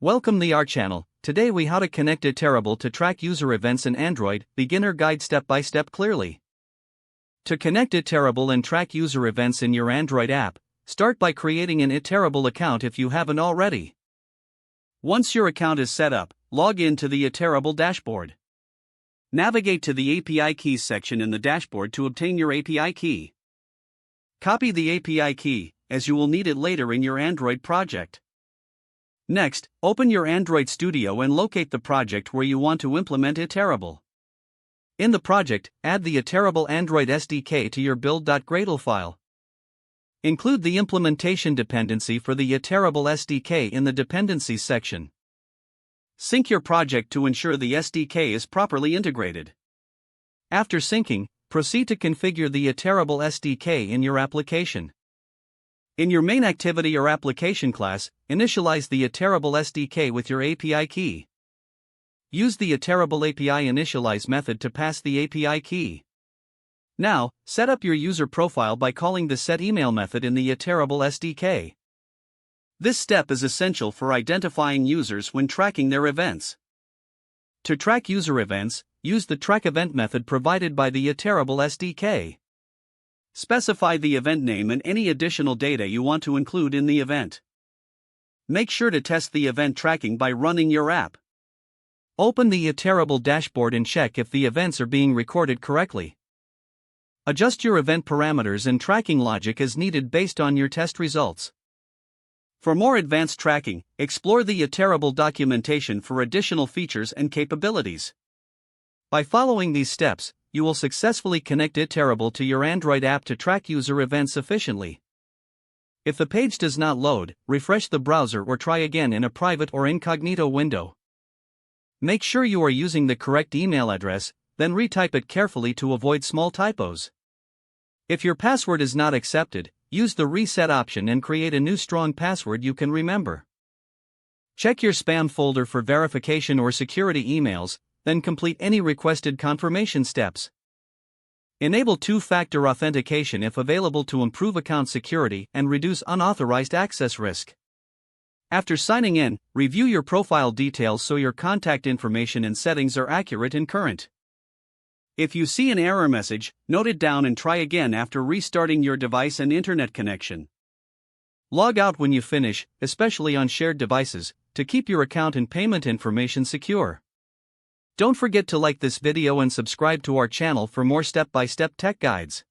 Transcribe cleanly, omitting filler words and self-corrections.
Welcome to our channel. Today we how to connect Iterable to track user events in Android, beginner guide step by step clearly. To connect Iterable and track user events in your Android app, start by creating an Iterable account if you haven't already. Once your account is set up, log in to the Iterable dashboard. Navigate to the API keys section in the dashboard to obtain your API key. Copy the API key, as you will need it later in your Android project. Next, open your Android Studio and locate the project where you want to implement Iterable. In the project, add the Iterable Android SDK to your build.gradle file. Include the implementation dependency for the Iterable SDK in the dependencies section. Sync your project to ensure the SDK is properly integrated. After syncing, proceed to configure the Iterable SDK in your application. In your main activity or application class, initialize the Iterable SDK with your API key. Use the Iterable API initialize method to pass the API key. Now, set up your user profile by calling the setEmail method in the Iterable SDK. This step is essential for identifying users when tracking their events. To track user events, use the trackEvent method provided by the Iterable SDK. Specify the event name and any additional data you want to include in the event. Make sure to test the event tracking by running your app. Open the Iterable dashboard and check if the events are being recorded correctly. Adjust your event parameters and tracking logic as needed based on your test results. For more advanced tracking, explore the Iterable documentation for additional features and capabilities. By following these steps, you will successfully connect Iterable to your Android app to track user events efficiently. If the page does not load, refresh the browser or try again in a private or incognito window. Make sure you are using the correct email address, then retype it carefully to avoid small typos. If your password is not accepted, use the reset option and create a new strong password you can remember. Check your spam folder for verification or security emails, then complete any requested confirmation steps. Enable two-factor authentication if available to improve account security and reduce unauthorized access risk. After signing in, review your profile details so your contact information and settings are accurate and current. If you see an error message, note it down and try again after restarting your device and internet connection. Log out when you finish, especially on shared devices, to keep your account and payment information secure. Don't forget to like this video and subscribe to our channel for more step-by-step tech guides.